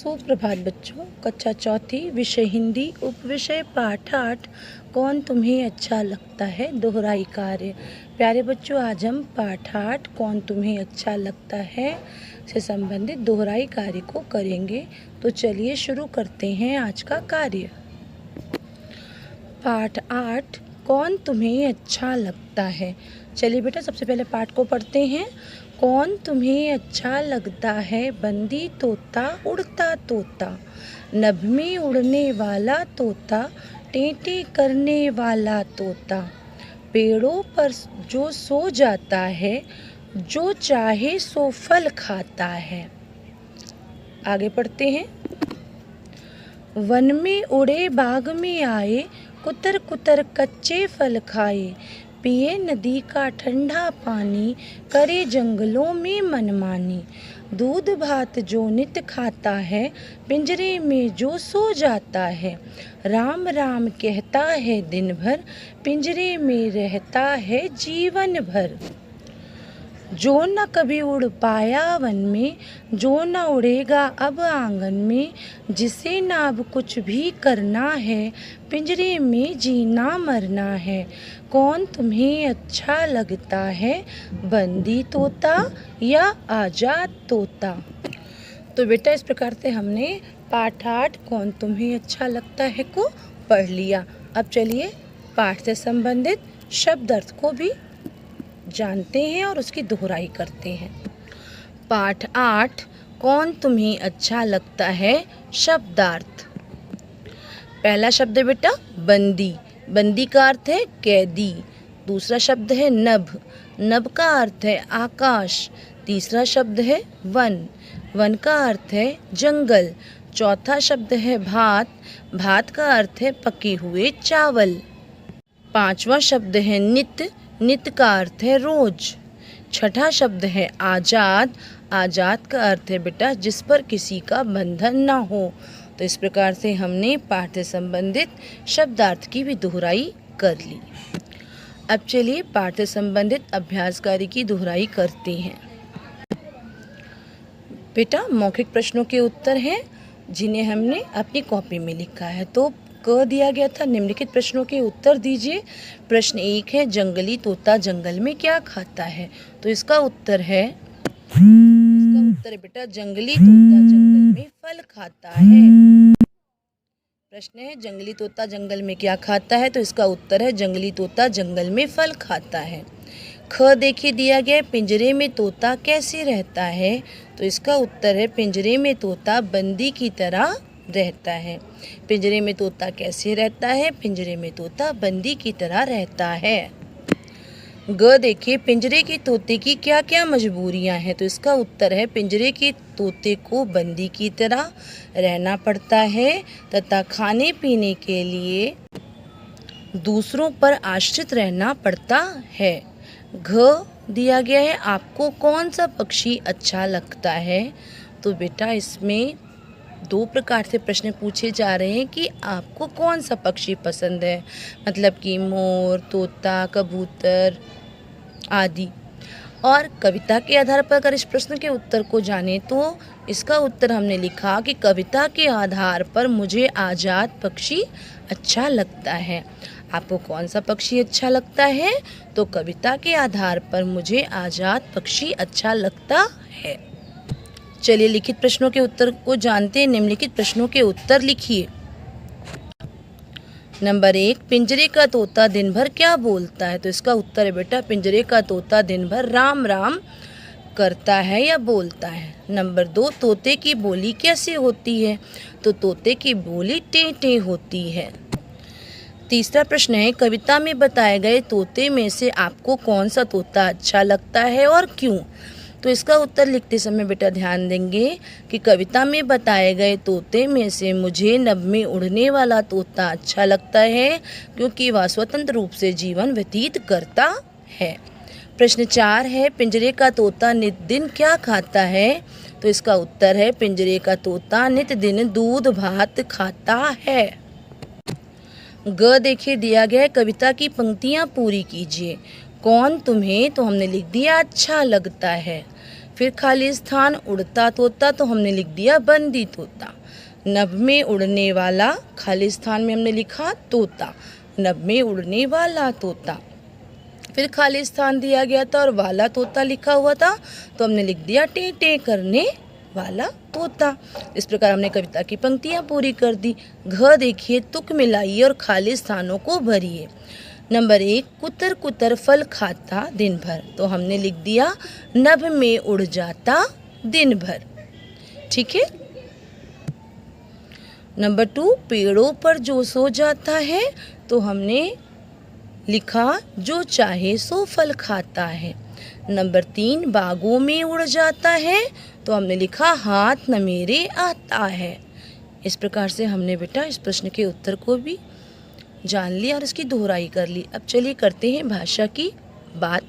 सुप्रभात बच्चों। कक्षा चौथी, विषय हिंदी, उपविषय पाठ 8, कौन तुम्हें अच्छा लगता है, दोहराई कार्य। प्यारे बच्चों, आज हम पाठ 8 कौन तुम्हें अच्छा लगता है से संबंधित दोहराई कार्य को करेंगे। तो चलिए शुरू करते हैं आज का कार्य। पाठ 8 कौन तुम्हें अच्छा लगता है। चलिए बेटा, सबसे पहले पाठ को पढ़ते हैं। कौन तुम्हें अच्छा लगता है, बंदी तोता उड़ता तोता, नभ में उड़ने वाला तोता, टेंटे करने वाला तोता, पेड़ों पर जो सो जाता है, जो चाहे सो फल खाता है। आगे पढ़ते हैं। वन में उड़े बाग में आए, कुतर कुतर कच्चे फल खाए, पिए नदी का ठंडा पानी, करे जंगलों में मनमानी, दूध भात जो नित खाता है, पिंजरे में जो सो जाता है, राम राम कहता है दिन भर, पिंजरे में रहता है जीवन भर। जो न कभी उड़ पाया वन में, जो न उड़ेगा अब आंगन में, जिसे न अब कुछ भी करना है, पिंजरे में जीना मरना है। कौन तुम्हें अच्छा लगता है, बंदी तोता या आजाद तोता। तो बेटा, इस प्रकार से हमने पाठ 8 कौन तुम्हें अच्छा लगता है को पढ़ लिया। अब चलिए पाठ से संबंधित शब्द अर्थ को भी जानते हैं और उसकी दोहराई करते हैं। पाठ 8 कौन तुम्हें अच्छा लगता है, शब्दार्थ। पहला शब्द है बेटा बंदी। बंदी का अर्थ है कैदी। दूसरा शब्द है नभ। नभ का अर्थ है आकाश। तीसरा शब्द है वन। वन का अर्थ है जंगल। चौथा शब्द है भात। भात का अर्थ है पके हुए चावल। पांचवा शब्द है नित। नित का अर्थ है रोज। छठा शब्द है आजाद। आजाद का अर्थ है बेटा जिस पर किसी का बंधन ना हो। तो इस प्रकार से हमने पाठ से संबंधित शब्दार्थ की भी दोहराई कर ली। अब चलिए पाठ से संबंधित अभ्यास कार्य की दोहराई करते हैं। बेटा, मौखिक प्रश्नों के उत्तर हैं जिन्हें हमने अपनी कॉपी में लिखा है। तो क दिया गया था, निम्नलिखित प्रश्नों के उत्तर दीजिए। प्रश्न 1 है, जंगली तोता जंगल में क्या खाता है। तो इसका उत्तर है बेटा जंगली तोता जंगल में फल खाता है। प्रश्न है, जंगली तोता जंगल में क्या खाता है। तो इसका उत्तर है जंगली तोता जंगल में फल खाता है। ख देखिए दिया गया, पिंजरे में तोता कैसे रहता है। तो इसका उत्तर है पिंजरे में तोता बंदी की तरह रहता है। पिंजरे में तोता कैसे रहता है। पिंजरे में तोता बंदी की तरह रहता है। ग देखिए, पिंजरे के तोते की क्या क्या मजबूरियां हैं। तो इसका उत्तर है पिंजरे के तोते को बंदी की तरह रहना पड़ता है तथा खाने पीने के लिए दूसरों पर आश्रित रहना पड़ता है। घ दिया गया है, आपको कौन सा पक्षी अच्छा लगता है। तो बेटा, इसमें 2 प्रकार से प्रश्न पूछे जा रहे हैं कि आपको कौन सा पक्षी पसंद है, मतलब कि मोर, तोता, कबूतर आदि। और कविता के आधार पर अगर इस प्रश्न के उत्तर को जाने तो इसका उत्तर हमने लिखा कि कविता के आधार पर मुझे आजाद पक्षी अच्छा लगता है। आपको कौन सा पक्षी अच्छा लगता है। तो कविता के आधार पर मुझे आजाद पक्षी अच्छा लगता है। चलिए लिखित प्रश्नों के उत्तर को जानते हैं। निम्नलिखित प्रश्नों के उत्तर लिखिए। नंबर 1, पिंजरे का तोता दिन भर क्या बोलता है। तो इसका उत्तर है बेटा पिंजरे का तोता दिन भर राम राम करता है या बोलता है। नंबर 2, तोते की बोली कैसे होती है। तो तोते की बोली टें टें होती है। तीसरा प्रश्न है, कविता में बताए गए तोते में से आपको कौन सा तोता अच्छा लगता है और क्यों। तो इसका उत्तर लिखते समय बेटा ध्यान देंगे कि कविता में बताए गए तोते में से मुझे नभ में उड़ने वाला तोता अच्छा लगता है क्योंकि वह स्वतंत्र रूप से जीवन व्यतीत करता है। प्रश्न 4 है, पिंजरे का तोता नित दिन क्या खाता है। तो इसका उत्तर है पिंजरे का तोता नित दिन दूध भात खाता है। ग देखिए दिया गया है, कविता की पंक्तियां पूरी कीजिए। कौन तुम्हें, तो हमने लिख दिया अच्छा लगता है। फिर खाली स्थान उड़ता तोता, तो हमने लिख दिया बंदी तोता। नभ में उड़ने वाला, खाली स्थान में हमने लिखा तोता, नभ में उड़ने वाला तोता। फिर खाली स्थान दिया गया था और वाला तोता लिखा हुआ था, तो हमने लिख दिया टे टे करने वाला तोता। इस प्रकार हमने कविता की पंक्तियां पूरी कर दी। घ देखिए, तुक मिलाइए और खाली स्थानों को भरिए। नंबर 1, कुतर कुतर फल खाता दिन भर, तो हमने लिख दिया नभ में उड़ जाता दिन भर। ठीक है। नंबर 2, पेड़ों पर जो सो जाता है, तो हमने लिखा जो चाहे सो फल खाता है। नंबर 3, बागों में उड़ जाता है, तो हमने लिखा हाथ न मेरे आता है। इस प्रकार से हमने बेटा इस प्रश्न के उत्तर को भी जान लिया और इसकी दोहराई कर ली। अब चलिए करते हैं भाषा की बात।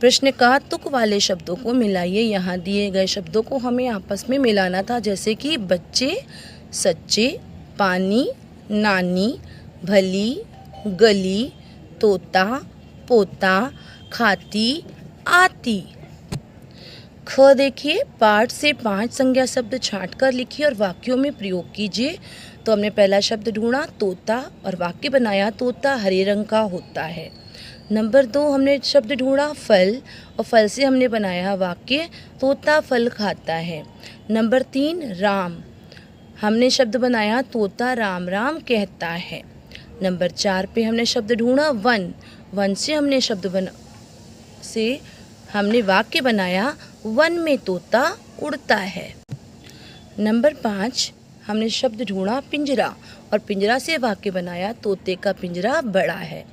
प्रश्न का तुक वाले शब्दों को मिलाइए। यहाँ दिए गए शब्दों को हमें आपस में मिलाना था, जैसे कि बच्चे, सच्चे, पानी, नानी, भली, गली, तोता, पोता, खाती, आती। ख देखिए, पाठ से 5 संज्ञा शब्द छांट कर लिखिए और वाक्यों में प्रयोग कीजिए। तो हमने पहला शब्द ढूंढा तोता और वाक्य बनाया तोता हरे रंग का होता है। नंबर 2, हमने शब्द ढूंढा फल और फल से हमने बनाया वाक्य तोता फल खाता है। नंबर 3, राम, हमने शब्द बनाया तोता राम राम कहता है। नंबर 4 पे हमने शब्द ढूंढा वन, वन से हमने वाक्य बनाया वन में तोता उड़ता है। नंबर 5, हमने शब्द ढूंढा पिंजरा और पिंजरा से वाक्य बनाया तोते का पिंजरा बड़ा है।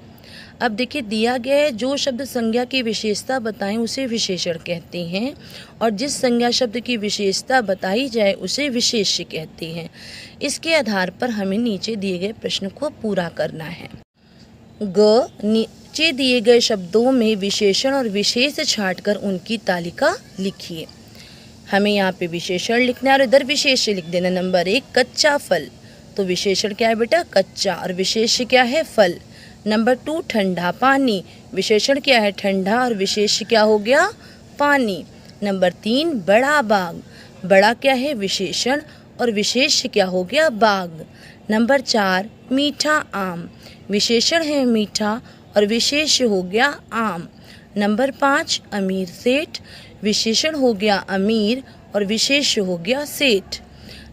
अब देखिए दिया गया है, जो शब्द संज्ञा की विशेषता बताएं उसे विशेषण कहते हैं और जिस संज्ञा शब्द की विशेषता बताई जाए उसे विशेष्य कहते हैं। इसके आधार पर हमें नीचे दिए गए प्रश्न को पूरा करना है। नीचे दिए गए शब्दों में विशेषण और विशेष छांटकर उनकी तालिका लिखिए। हमें यहाँ पे विशेषण लिखना है और इधर विशेष्य लिख देना। नंबर 1, कच्चा फल, तो विशेषण क्या है बेटा कच्चा और विशेष्य क्या है फल। नंबर 2, ठंडा पानी, विशेषण क्या है ठंडा और विशेष्य क्या हो गया पानी। नंबर 3, बड़ा बाग, बड़ा क्या है विशेषण और विशेष्य क्या हो गया बाग। नंबर 4, मीठा आम, विशेषण है मीठा और विशेष्य हो गया आम। नंबर 5, अमीर सेठ, विशेषण हो गया अमीर और विशेष्य हो गया सेठ।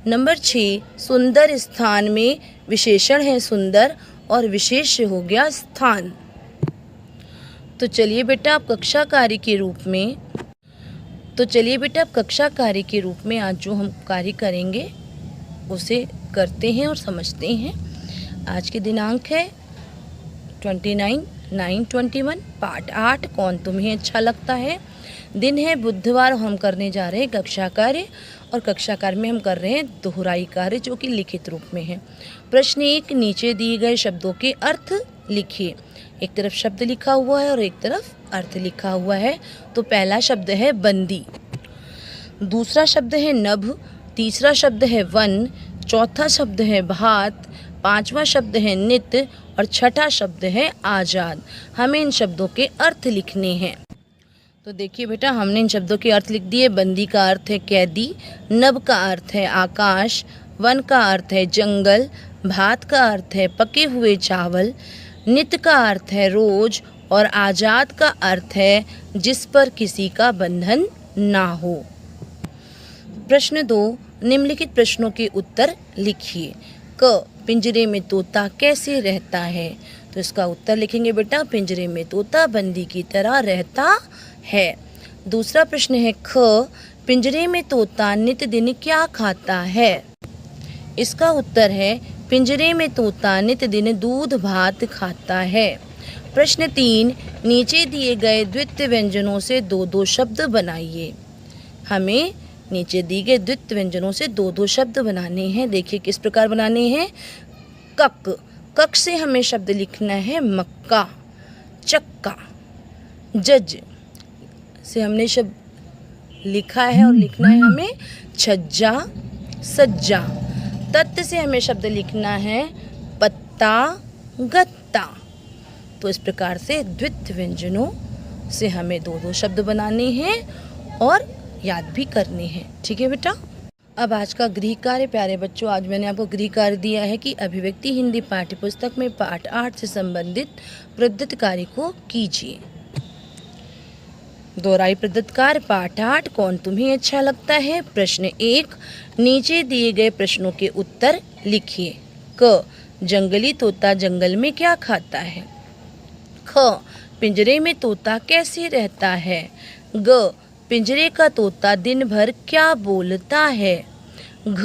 नंबर 6, सुंदर स्थान में, विशेषण है सुंदर और विशेष्य हो गया स्थान। तो चलिए बेटा आप कक्षा कार्य के रूप में आज जो हम कार्य करेंगे उसे करते हैं और समझते हैं। आज के दिनांक है 29/9/21, पाठ 8, कौन तुम्हें अच्छा लगता है। दिन है बुधवार, हम करने जा रहे हैं कक्षा कार्य और कक्षा कार्य में हम कर रहे हैं दोहराई कार्य जो कि लिखित रूप में है। प्रश्न 1, नीचे दिए गए शब्दों के अर्थ लिखिए। एक तरफ शब्द लिखा हुआ है और एक तरफ अर्थ लिखा हुआ है। तो पहला शब्द है बंदी, दूसरा शब्द है नभ, तीसरा शब्द है वन, चौथा शब्द है भात, पांचवा शब्द है नित और छठा शब्द है आजाद। हमें इन शब्दों के अर्थ लिखने हैं। तो देखिए बेटा हमने इन शब्दों के अर्थ लिख दिए। बंदी का अर्थ है कैदी, नभ का अर्थ है आकाश, वन का अर्थ है जंगल, भात का अर्थ है पके हुए चावल, नित का अर्थ है रोज और आजाद का अर्थ है जिस पर किसी का बंधन ना हो। प्रश्न 2, निम्नलिखित प्रश्नों के उत्तर लिखिए। क, पिंजरे में तोता कैसे रहता है। तो इसका उत्तर लिखेंगे बेटा पिंजरे में तोता बंदी की तरह रहता है। दूसरा प्रश्न है ख, पिंजरे में तोता नित दिन क्या खाता है। इसका उत्तर है पिंजरे में तोता नित दिन दूध भात खाता है। प्रश्न 3, नीचे दिए गए द्वित्व व्यंजनों से 2-2 शब्द बनाइए। हमें नीचे दिए गए द्वित्व व्यंजनों से 2-2 शब्द बनाने हैं। देखिए किस प्रकार बनाने हैं। कक, कक से हमें शब्द लिखना है मक्का, चक्का। जज से हमने शब्द लिखा है और लिखना है हमें छज्जा, सज्जा। तत्त से हमें शब्द लिखना है पत्ता, गत्ता। तो इस प्रकार से द्वित्व व्यंजनों से हमें 2-2 शब्द बनाने हैं और याद भी करने हैं। ठीक है बेटा। अब आज का गृह कार्य प्यारे बच्चों, आज मैंने आपको गृह कार्य दिया है कि अभिव्यक्ति हिंदी पाठ्य पुस्तक में पाठ 8 से संबंधित प्रदत्त कार्य को कीजिए। दोहराई प्रदत्त कार्य पाठ 8 कौन तुम्हें अच्छा लगता है। प्रश्न 1, नीचे दिए गए प्रश्नों के उत्तर लिखिए। क, जंगली तोता जंगल में क्या खाता है। ख, पिंजरे में तोता कैसे रहता है। ग, पिंजरे का तोता दिन भर क्या बोलता है। घ,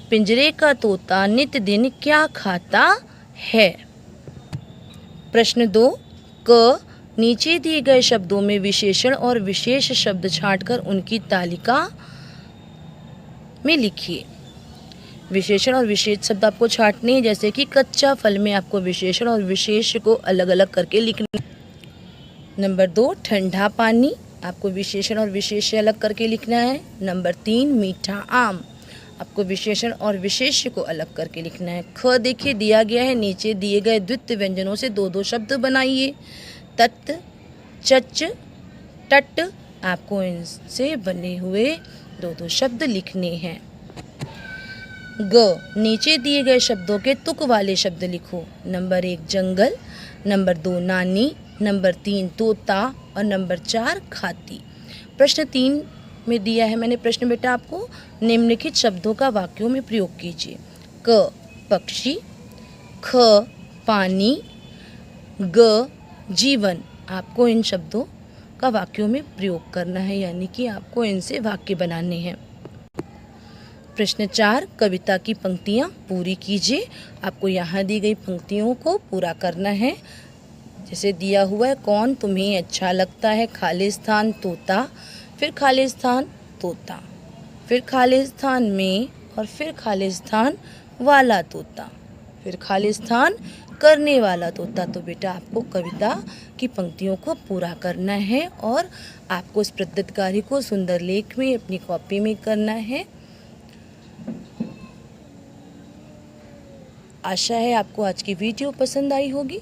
पिंजरे का तोता नित दिन क्या खाता है। प्रश्न 2, क, नीचे दिए गए शब्दों में विशेषण और विशेष शब्द छांटकर उनकी तालिका में लिखिए। विशेषण और विशेष शब्द आपको छांटने हैं, जैसे कि कच्चा फल में आपको विशेषण और विशेष को अलग अलग करके लिखना। नंबर 2, ठंडा पानी, आपको विशेषण और विशेष अलग करके लिखना है। नंबर 3, मीठा आम, आपको विशेषण और विशेष को अलग करके लिखना है। ख, देखिए दिया गया है, नीचे दिए गए द्वित्व व्यंजनों से 2-2 शब्द बनाइए। तत्, चच, टट, आपको इनसे बने हुए 2-2 शब्द लिखने हैं। ग, नीचे दिए गए शब्दों के तुक वाले शब्द लिखो। नंबर 1, जंगल, नंबर 2, नानी, नंबर 3, तोता और नंबर 4, खाती। प्रश्न 3 में दिया है मैंने प्रश्न बेटा आपको, निम्नलिखित शब्दों का वाक्यों में प्रयोग कीजिए। क, पक्षी, ख, पानी, ग, जीवन। आपको इन शब्दों का वाक्यों में प्रयोग करना है, यानी कि आपको इनसे वाक्य बनाने हैं। प्रश्न 4, कविता की पंक्तियाँ पूरी कीजिए। आपको यहाँ दी गई पंक्तियों को पूरा करना है। जैसे दिया हुआ है, कौन तुम्हें अच्छा लगता है। खालिस्तान तोता, फिर खालिस्तान तोता, फिर खालिस्तान में और फिर खालिस्तान वाला तोता, फिर खालिस्तान करने वाला तोता। तो बेटा आपको कविता की पंक्तियों को पूरा करना है और आपको इस प्रदत्त कार्य को सुंदर लेख में अपनी कॉपी में करना है। आशा है आपको आज की वीडियो पसंद आई होगी।